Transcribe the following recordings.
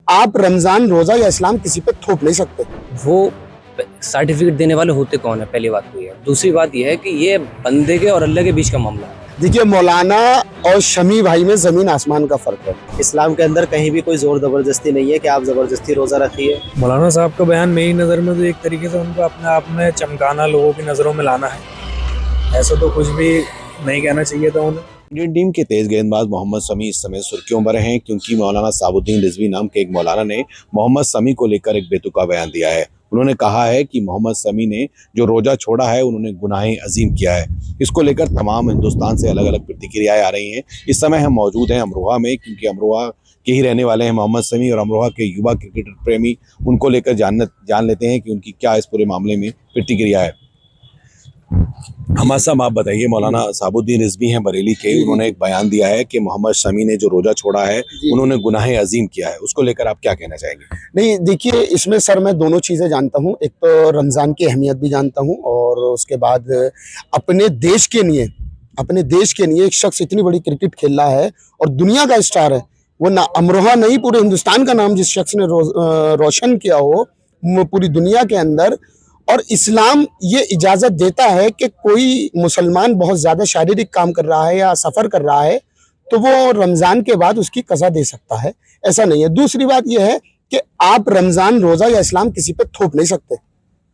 आप रमजान रोजा या इस्लाम किसी पे थोप नहीं सकते। वो सर्टिफिकेट देने वाले होते कौन है, पहली बात तो ये है। दूसरी बात ये है कि ये बंदे के और अल्लाह के बीच का मामला है। देखिए, मौलाना और शमी भाई में जमीन आसमान का फर्क है। इस्लाम के अंदर कहीं भी कोई जोर जबरदस्ती नहीं है कि आप जबरदस्ती रोजा रखिए। मौलाना साहब का बयान मेरी नज़र में तो एक तरीके से उनको अपने आप में चमकाना, लोगों की नज़रों में लाना है। ऐसा तो कुछ भी नहीं कहना चाहिए था उन्हें। इंडियन टीम के तेज गेंदबाज मोहम्मद शमी इस समय सुर्खियों में हैं, क्योंकि मौलाना साबुद्दीन रिजवी नाम के एक मौलाना ने मोहम्मद शमी को लेकर एक बेतुका बयान दिया है। उन्होंने कहा है कि मोहम्मद शमी ने जो रोजा छोड़ा है उन्होंने गुनाहे अजीम किया है। इसको लेकर तमाम हिंदुस्तान से अलग अलग प्रतिक्रियाएं आ रही हैं। इस समय हम मौजूद हैं अमरोहा में, क्योंकि अमरोहा के ही रहने वाले हैं मोहम्मद शमी, और अमरोहा के युवा क्रिकेट प्रेमी उनको लेकर जान लेते हैं कि उनकी क्या इस पूरे मामले में प्रतिक्रिया है। हमारे साहब, आप बताइए, मौलाना साबुद्दीन रिजवी हैं बरेली के, उन्होंने एक बयान दिया है कि मोहम्मद शमी ने जो रोजा छोड़ा है उन्होंने गुनाहे अजीम किया है। उसको लेकर आप क्या कहना चाहेंगे? नहीं, देखिए, इसमें सर मैं दोनों चीज़ें जानता हूँ। एक तो रमज़ान की अहमियत भी जानता हूँ, और उसके बाद अपने देश के लिए एक शख्स इतनी बड़ी क्रिकेट खेल रहा है और दुनिया का स्टार है। वो ना अमरोहा नहीं, पूरे हिंदुस्तान का नाम जिस शख्स ने रोशन किया हो पूरी दुनिया के अंदर। और इस्लाम ये इजाज़त देता है कि कोई मुसलमान बहुत ज़्यादा शारीरिक काम कर रहा है या सफ़र कर रहा है तो वो रमज़ान के बाद उसकी कज़ा दे सकता है, ऐसा नहीं है। दूसरी बात यह है कि आप रमज़ान रोज़ा या इस्लाम किसी पे थोप नहीं सकते,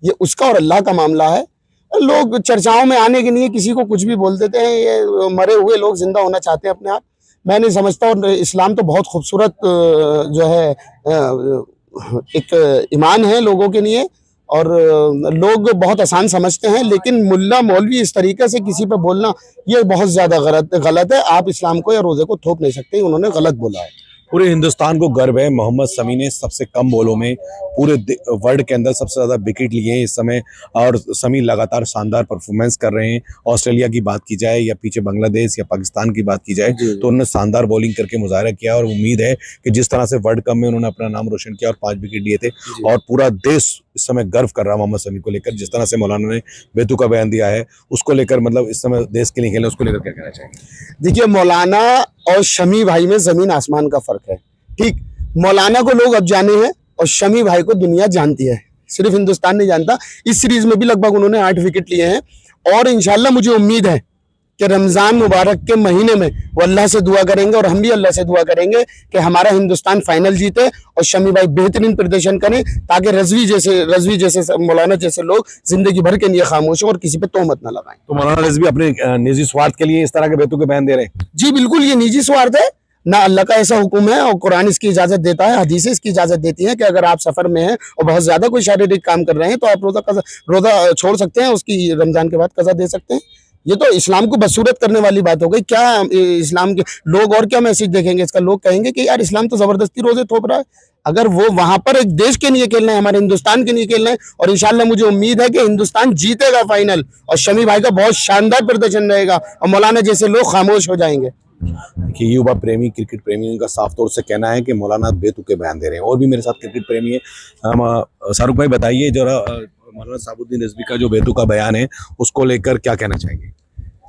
ये उसका और अल्लाह का मामला है। लोग चर्चाओं में आने के लिए किसी को कुछ भी बोल देते हैं। ये मरे हुए लोग जिंदा होना चाहते हैं अपने आप, मैं नहीं समझता। और इस्लाम तो बहुत खूबसूरत जो है एक ईमान है लोगों के लिए, और लोग बहुत आसान समझते हैं। लेकिन मुल्ला मौलवी इस तरीके से किसी पे बोलना ये बहुत ज़्यादा गलत है। आप इस्लाम को या रोज़े को थोप नहीं सकते, उन्होंने गलत बोला है। पूरे हिंदुस्तान को गर्व है, मोहम्मद शमी ने सबसे कम बॉलों में पूरे वर्ल्ड के अंदर सबसे ज़्यादा विकेट लिए हैं इस समय, और शमी लगातार शानदार परफॉर्मेंस कर रहे हैं। ऑस्ट्रेलिया की बात की जाए या पीछे बांग्लादेश या पाकिस्तान की बात की जाए तो उन्होंने शानदार बॉलिंग करके मुजाहरा किया, और उम्मीद है कि जिस तरह से वर्ल्ड कप में उन्होंने अपना नाम रोशन किया और 5 विकेट लिए थे, और पूरा देश इस समय गर्व कर रहा है मोहम्मद शमी को लेकर। जिस तरह से मौलाना ने बेतुका बयान दिया है उसको लेकर, मतलब इस समय देश के लिए खेले, उसको लेकर क्या कहना चाहेंगे? देखिए, मौलाना और शमी भाई में जमीन आसमान का फर्क है। ठीक, मौलाना को लोग अब जाने हैं और शमी भाई को दुनिया जानती है, सिर्फ हिंदुस्तान नहीं जानता। इस सीरीज में भी लगभग उन्होंने 8 विकेट लिए हैं, और इंशाल्लाह मुझे उम्मीद है कि रमज़ान मुबारक के महीने में वो अल्लाह से दुआ करेंगे, और हम भी अल्लाह से दुआ करेंगे कि हमारा हिंदुस्तान फाइनल जीते और शमी भाई बेहतरीन प्रदर्शन करें, ताकि रजवी जैसे मौलाना जैसे लोग जिंदगी भर के लिए खामोश हो और किसी पे तोहमत ना लगाएं। तो मौलाना रिजवी अपने निजी स्वार्थ के लिए इस तरह के बेतुके बयान दे रहे हैं? जी बिल्कुल, ये निजी स्वार्थ है ना, अल्लाह का ऐसा हुक्म है और कुरान इसकी इजाजत देता है, हदीसें इसकी इजाजत देती हैं कि अगर आप सफर में हैं और बहुत ज्यादा कोई शारीरिक काम कर रहे हैं तो आप रोजा छोड़ सकते हैं, उसकी रमजान के बाद कज़ा दे सकते हैं। ये तो इस्लाम को बदसूरत करने वाली बात हो गई। क्या इस्लाम के लोग और क्या मैसेज देखेंगे इसका? लोग कहेंगे कि यार इस्लाम तो जबरदस्ती रोजे थोप रहा है। अगर वो वहां पर एक देश के लिए खेलना है, हमारे हिंदुस्तान के लिए खेलना है, और इंशाल्लाह मुझे उम्मीद है कि हिंदुस्तान जीतेगा फाइनल, और शमी भाई का बहुत शानदार प्रदर्शन रहेगा और मौलाना जैसे लोग खामोश हो जाएंगे। देखिए, युवा प्रेमी, क्रिकेट प्रेमी, उनका साफ तौर से कहना है कि मौलाना बेतुके बयान दे रहे हैं। और भी मेरे साथ क्रिकेट प्रेमी है। शाहरुख भाई, बताइए जरा, मौलाना साबुद्दीन रिजवी का जो बेतुका बयान है उसको लेकर क्या कहना चाहेंगे?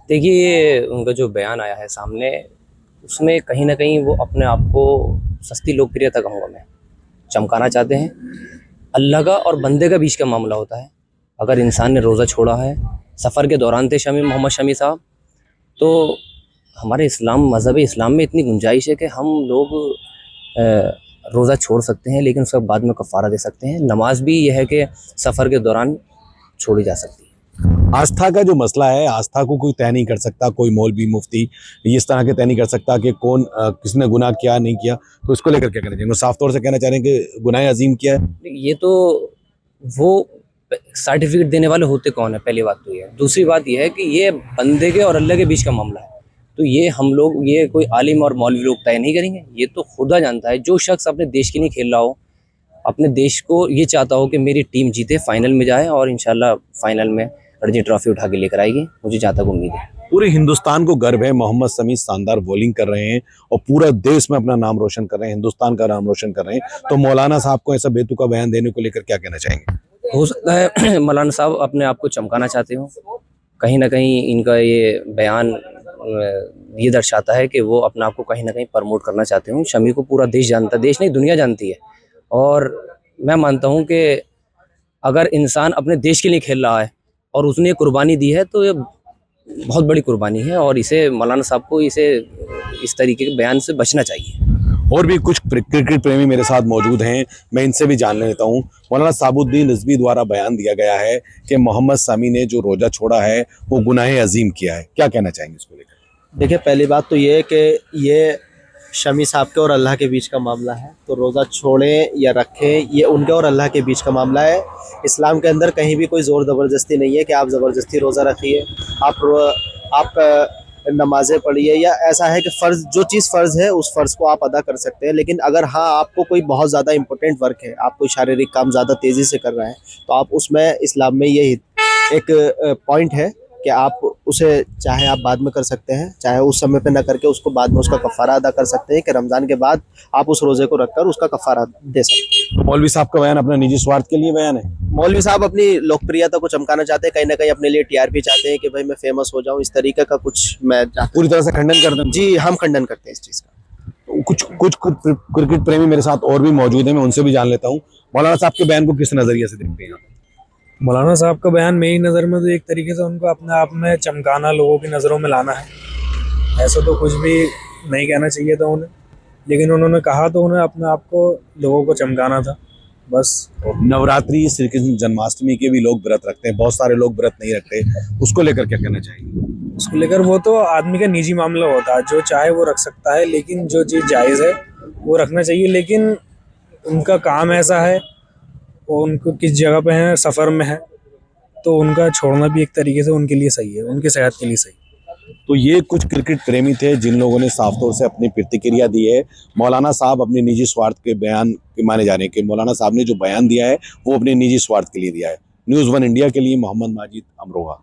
देखिए, उनका जो बयान आया है सामने, उसमें कहीं ना कहीं वो अपने आप को सस्ती लोकप्रियता कहूँगा मैं, चमकाना चाहते हैं। अल्लाह का और बंदे का बीच का मामला होता है। अगर इंसान ने रोज़ा छोड़ा है, सफ़र के दौरान थे मोहम्मद शमी साहब, तो हमारे मज़हब इस्लाम में इतनी गुंजाइश है कि हम लोग रोज़ा छोड़ सकते हैं, लेकिन उसके बाद में कफ़ारा दे सकते हैं। नमाज भी यह है कि सफ़र के दौरान छोड़ी जा सकती है। आस्था का जो मसला है, आस्था को कोई तय नहीं कर सकता, कोई मौलवी मुफ्ती इस तरह के तय नहीं कर सकता कि कौन किसने गुनाह किया नहीं किया। तो इसको लेकर क्या कहना चाहिए? साफ तौर से कहना चाह रहे हैं कि गुनाह अजीम किया है। ये तो वो सर्टिफिकेट देने वाले होते कौन है, पहली बात तो ये है। दूसरी बात ये है कि ये बंदे के और अल्लाह के बीच का मामला है, तो ये हम लोग, ये कोई आलिम और मौलवी लोग तय नहीं करेंगे। ये तो खुदा जानता है। जो शख्स अपने देश के लिए खेल रहा हो, अपने देश को ये चाहता हो कि मेरी टीम जीते, फाइनल में जाए, और इंशाल्लाह फाइनल में रणजी ट्रॉफी उठा के लेकर आएगी, मुझे जहाँ तक उम्मीद है। पूरे हिंदुस्तान को गर्व है, मोहम्मद शमी शानदार बॉलिंग कर रहे हैं और पूरा देश में अपना नाम रोशन कर रहे हैं, हिंदुस्तान का नाम रोशन कर रहे हैं। तो मौलाना साहब को ऐसा बेतुका बयान देने को लेकर क्या कहना चाहेंगे? हो सकता है मौलाना साहब अपने आप को चमकाना चाहते हो, कहीं ना कहीं इनका ये बयान ये दर्शाता है कि वो अपने आप को कहीं ना कहीं प्रमोट करना चाहते हो। शमी को पूरा देश जानता है, देश नहीं दुनिया जानती है। और मैं मानता हूँ कि अगर इंसान अपने देश के लिए खेल रहा है और उसने ये कुर्बानी दी है तो ये बहुत बड़ी कुर्बानी है और इसे मौलाना साहब को इसे इस तरीके के बयान से बचना चाहिए। और भी कुछ क्रिकेट प्रेमी मेरे साथ मौजूद हैं, मैं इनसे भी जान लेता हूँ। मौलाना साबुद्दीन रिजवी द्वारा बयान दिया गया है कि मोहम्मद शमी ने जो रोजा छोड़ा है वो गुनाह अजीम किया है, क्या कहना चाहेंगे इसको लेकर? देखिए, पहली बात तो ये है कि ये शमी साहब के और अल्लाह के बीच का मामला है, तो रोज़ा छोड़ें या रखें ये उनके और अल्लाह के बीच का मामला है। इस्लाम के अंदर कहीं भी कोई ज़ोर ज़बरदस्ती नहीं है कि आप ज़बरदस्ती रोज़ा रखिए, आप नमाज़ें पढ़िए, या ऐसा है कि फ़र्ज़ जो चीज़ फ़र्ज़ है उस फ़र्ज़ को आप अदा कर सकते हैं। लेकिन अगर हाँ, आपको कोई बहुत ज़्यादा इंपॉर्टेंट वर्क है, आप कोई शारीरिक काम ज़्यादा तेज़ी से कर रहे हैं, तो आप उसमें इस्लाम में ये एक पॉइंट है कि आप उसे चाहे आप बाद में कर सकते हैं, चाहे उस समय पे ना करके उसको बाद में उसका कफ़ारा अदा कर सकते हैं कि रमज़ान के बाद आप उस रोज़े को रखकर उसका कफ़ारा दे सकते हैं। मौलवी साहब का बयान अपना निजी स्वार्थ के लिए बयान है। मौलवी साहब अपनी लोकप्रियता को चमकाना चाहते हैं, कहीं ना कहीं अपने लिए टीआरपी चाहते हैं कि भाई मैं फेमस हो जाऊं, इस तरीके का कुछ मैं चाहता पूरी तरह से खंडन कर दें। हूं। जी, हम खंडन करते हैं इस चीज़ का। कुछ क्रिकेट प्रेमी मेरे साथ और भी मौजूद हैं, मैं उनसे भी जान लेता हूँ। मौलाना साहब के बयान को किस नजरिए से देखते हैं आप? मौलाना साहब का बयान मेरी नज़र में तो एक तरीके से उनको अपने आप में चमकाना, लोगों की नज़रों में लाना है। ऐसा तो कुछ भी नहीं कहना चाहिए था उन्हें, लेकिन उन्होंने कहा तो उन्हें अपने आप को लोगों को चमकाना था बस। नवरात्रि, श्री कृष्ण जन्माष्टमी के भी लोग व्रत रखते हैं, बहुत सारे लोग व्रत नहीं रखते, उसको लेकर क्या कहना चाहेंगे? उसको लेकर वो तो आदमी का निजी मामला होता है, जो चाहे वो रख सकता है, लेकिन जो चीज़ जायज़ है वो रखना चाहिए। लेकिन उनका काम ऐसा है, वो उनको किस जगह पे हैं, सफ़र में है, तो उनका छोड़ना भी एक तरीके से उनके लिए सही है, उनकी सेहत के लिए सही है। तो ये कुछ क्रिकेट प्रेमी थे जिन लोगों ने साफ तौर से अपनी प्रतिक्रिया दी है। मौलाना साहब अपने निजी स्वार्थ के बयान के माने जाने के, मौलाना साहब ने जो बयान दिया है वो अपने निजी स्वार्थ के लिए दिया है। न्यूज़ 1 इंडिया के लिए मोहम्मद माजिद, अमरोहा।